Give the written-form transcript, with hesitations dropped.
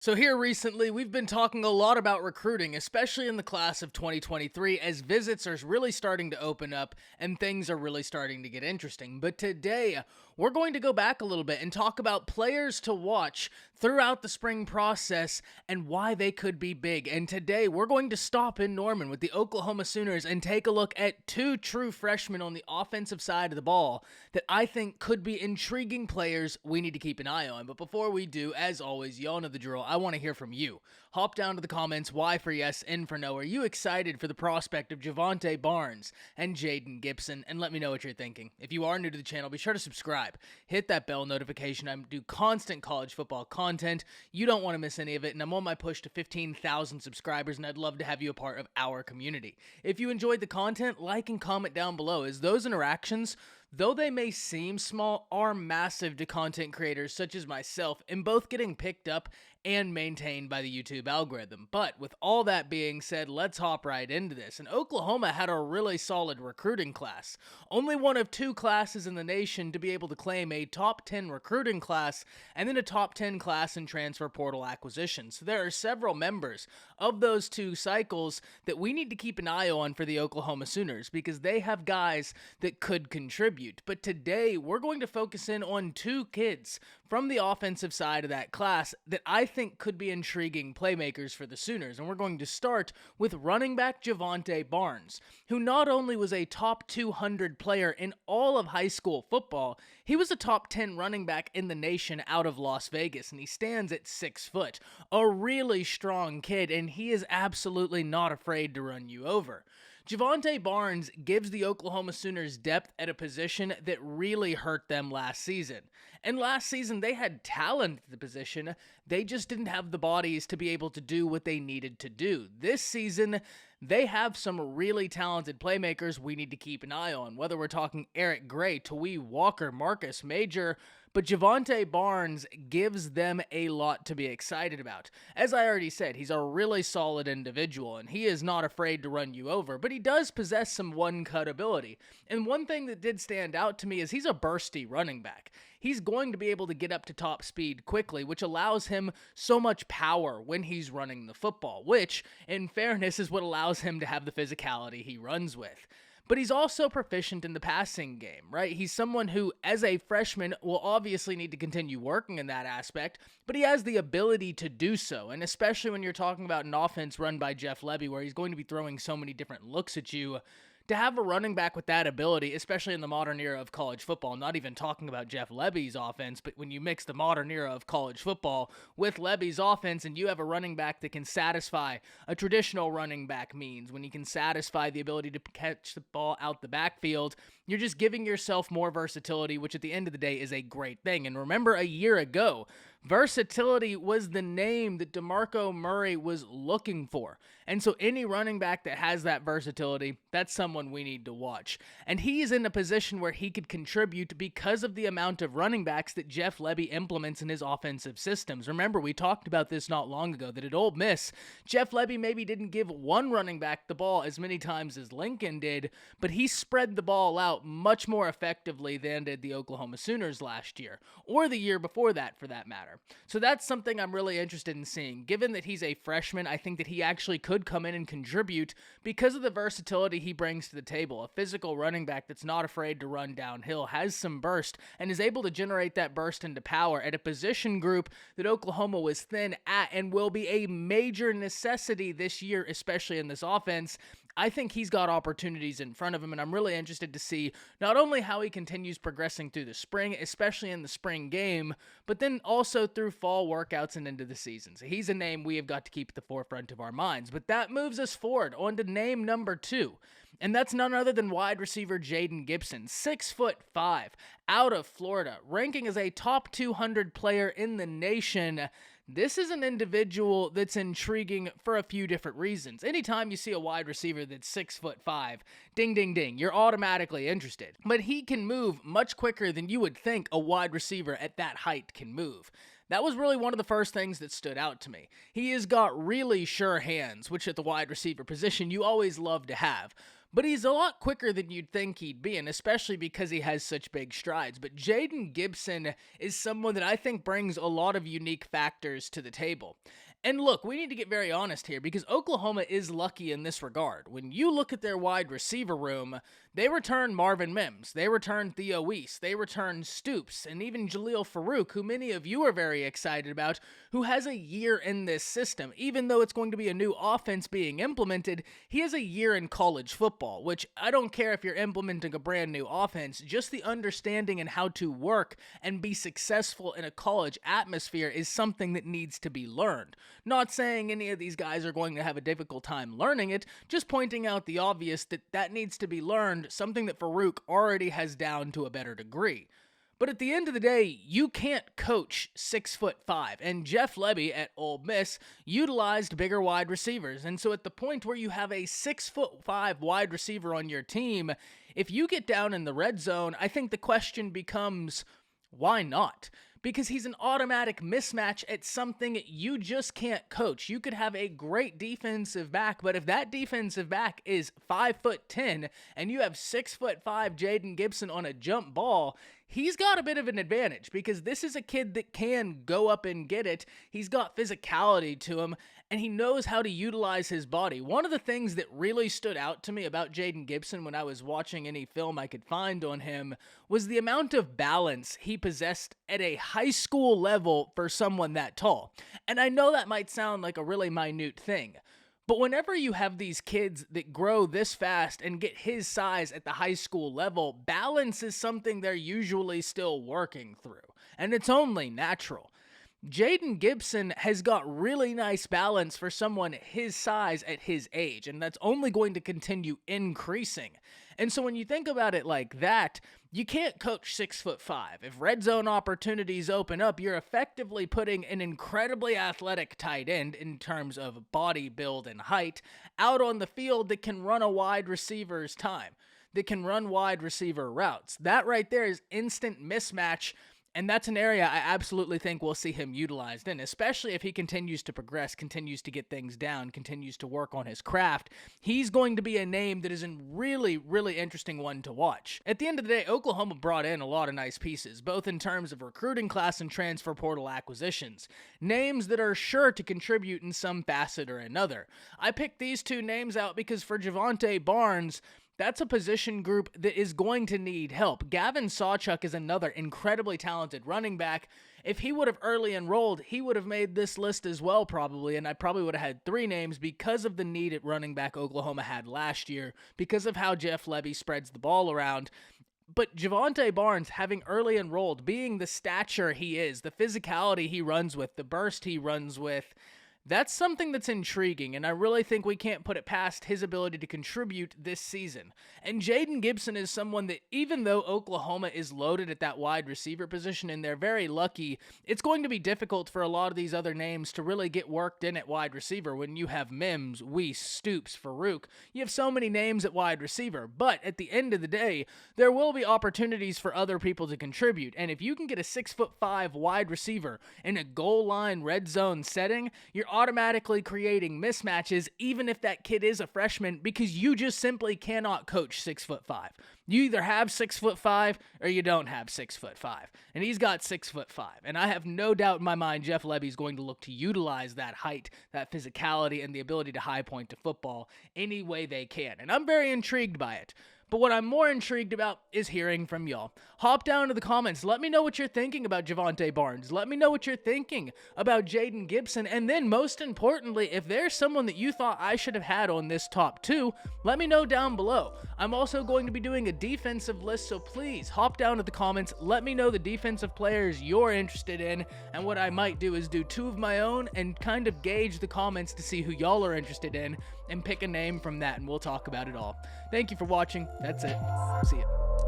So, here recently, we've been talking a lot about recruiting, especially in the class of 2023, as visits are really starting to open up and things are really starting to get interesting. But today, we're going to go back a little bit and talk about players to watch throughout the spring process and why they could be big. And today, we're going to stop in Norman with the Oklahoma Sooners and take a look at two true freshmen on the offensive side of the ball that I think could be intriguing players we need to keep an eye on. But before we do, as always, y'all know the drill. I want to hear from you. Hop down to the comments, Y for yes, N for no. Are you excited for the prospect of Javante Barnes and Jayden Gibson? And let me know what you're thinking. If you are new to the channel, be sure to subscribe. Hit that bell notification. I do constant college football content. You don't want to miss any of it, and I'm on my push to 15,000 subscribers, and I'd love to have you a part of our community. If you enjoyed the content, like and comment down below, as those interactions, though they may seem small, are massive to content creators such as myself, in both getting picked up and maintained by the YouTube algorithm. But with all that being said, let's hop right into this. And Oklahoma had a really solid recruiting class. Only one of two classes in the nation to be able to claim a top 10 recruiting class and then a top 10 class in transfer portal acquisition. So there are several members of those two cycles that we need to keep an eye on for the Oklahoma Sooners because they have guys that could contribute. But today, we're going to focus in on two kids from the offensive side of that class that I think could be intriguing playmakers for the Sooners. And we're going to start with running back Javante Barnes, who not only was a top 200 player in all of high school football, he was a top 10 running back in the nation out of Las Vegas, and he stands at 6 foot. A really strong kid, and he is absolutely not afraid to run you over. Javante Barnes gives the Oklahoma Sooners depth at a position that really hurt them last season. And last season, they had talent at the position, they just didn't have the bodies to be able to do what they needed to do. This season, they have some really talented playmakers we need to keep an eye on, whether we're talking Eric Gray, Tawee Walker, Marcus Major, but Javante Barnes gives them a lot to be excited about. As I already said, he's a really solid individual, and he is not afraid to run you over, but he does possess some one-cut ability. And one thing that did stand out to me is he's a bursty running back. He's going to be able to get up to top speed quickly, which allows him so much power when he's running the football, which, in fairness, is what allows him to have the physicality he runs with. But he's also proficient in the passing game, right? He's someone who, as a freshman, will obviously need to continue working in that aspect, but he has the ability to do so. And especially when you're talking about an offense run by Jeff Lebby, where he's going to be throwing so many different looks at you, to have a running back with that ability, especially in the modern era of college football, not even talking about Jeff Lebby's offense, but when you mix the modern era of college football with Lebby's offense and you have a running back that can satisfy a traditional running back means, when you can satisfy the ability to catch the ball out the backfield, you're just giving yourself more versatility, which at the end of the day is a great thing. And remember, a year ago, versatility was the name that DeMarco Murray was looking for. And so any running back that has that versatility, that's someone we need to watch. And he's in a position where he could contribute because of the amount of running backs that Jeff Lebby implements in his offensive systems. Remember, we talked about this not long ago, that at Ole Miss, Jeff Lebby maybe didn't give one running back the ball as many times as Lincoln did, but he spread the ball out much more effectively than did the Oklahoma Sooners last year, or the year before that for that matter. So that's something I'm really interested in seeing. Given that he's a freshman, I think that he actually could come in and contribute because of the versatility he brings to the table. A physical running back that's not afraid to run downhill, has some burst, and is able to generate that burst into power at a position group that Oklahoma was thin at and will be a major necessity this year, especially in this offense. I think he's got opportunities in front of him, and I'm really interested to see not only how he continues progressing through the spring, especially in the spring game, but then also through fall workouts and into the season. So he's a name we have got to keep at the forefront of our minds. But that moves us forward on to name number 2. And that's none other than wide receiver Jayden Gibson, 6'5", out of Florida, ranking as a top 200 player in the nation. This is an individual that's intriguing for a few different reasons. Anytime you see a wide receiver that's 6'5", ding, ding, ding, you're automatically interested. But he can move much quicker than you would think a wide receiver at that height can move. That was really one of the first things that stood out to me. He has got really sure hands, which at the wide receiver position you always love to have. but he's a lot quicker than you'd think he'd be, and especially because he has such big strides. But Jayden Gibson is someone that I think brings a lot of unique factors to the table. And look, we need to get very honest here because Oklahoma is lucky in this regard. When you look at their wide receiver room, they return Marvin Mims, they return Theo Weiss, they return Stoops, and even Jalil Farouk, who many of you are very excited about, who has a year in this system. Even though it's going to be a new offense being implemented, he has a year in college football, which I don't care if you're implementing a brand new offense, just the understanding and how to work and be successful in a college atmosphere is something that needs to be learned. Not saying any of these guys are going to have a difficult time learning it, just pointing out the obvious that needs to be learned, something that Farouk already has down to a better degree. But at the end of the day, you can't coach 6'5", and Jeff Lebby at Ole Miss utilized bigger wide receivers. And so at the point where you have a 6'5" wide receiver on your team, if you get down in the red zone, I think the question becomes, why not? Because he's an automatic mismatch at something you just can't coach. You could have a great defensive back, but if that defensive back is 5'10" and you have 6'5" Jayden Gibson on a jump ball, he's got a bit of an advantage because this is a kid that can go up and get it. He's got physicality to him, and he knows how to utilize his body. One of the things that really stood out to me about Jayden Gibson when I was watching any film I could find on him was the amount of balance he possessed at a high school level for someone that tall. And I know that might sound like a really minute thing, but whenever you have these kids that grow this fast and get his size at the high school level, balance is something they're usually still working through, and it's only natural. Jayden Gibson has got really nice balance for someone his size at his age, and that's only going to continue increasing. And so when you think about it like that, you can't coach 6'5". If red zone opportunities open up, you're effectively putting an incredibly athletic tight end in terms of body build and height out on the field that can run a wide receiver's time, that can run wide receiver routes. That right there is instant mismatch. And that's an area I absolutely think we'll see him utilized in, especially if he continues to progress, continues to get things down, continues to work on his craft. He's going to be a name that is a really, really interesting one to watch. At the end of the day, Oklahoma brought in a lot of nice pieces, both in terms of recruiting class and transfer portal acquisitions. Names that are sure to contribute in some facet or another. I picked these two names out because for Javonte Barnes, that's a position group that is going to need help. Gavin Sawchuk is another incredibly talented running back. If he would have early enrolled, he would have made this list as well probably, and I probably would have had 3 names because of the need at running back Oklahoma had last year, because of how Jeff Lebby spreads the ball around. But Javonte Barnes, having early enrolled, being the stature he is, the physicality he runs with, the burst he runs with, that's something that's intriguing, and I really think we can't put it past his ability to contribute this season. And Jayden Gibson is someone that, even though Oklahoma is loaded at that wide receiver position and they're very lucky, it's going to be difficult for a lot of these other names to really get worked in at wide receiver when you have Mims, Weiss, Stoops, Farouk. You have so many names at wide receiver, but at the end of the day, there will be opportunities for other people to contribute, and if you can get a 6'5" wide receiver in a goal line red zone setting, you're automatically creating mismatches even if that kid is a freshman because you just simply cannot coach 6'5". You either have 6'5" or you don't have 6'5", and he's got 6'5", and I have no doubt in my mind Jeff Lebby is going to look to utilize that height, that physicality, and the ability to high point to football any way they can, and I'm very intrigued by it. But what I'm more intrigued about is hearing from y'all. Hop down to the comments. Let me know what you're thinking about Javonte Barnes. Let me know what you're thinking about Jayden Gibson. And then, most importantly, if there's someone that you thought I should have had on this top 2, let me know down below. I'm also going to be doing a defensive list, so please hop down to the comments. Let me know the defensive players you're interested in. And what I might do is do 2 of my own and kind of gauge the comments to see who y'all are interested in and pick a name from that, and we'll talk about it all. Thank you for watching. That's it. See ya.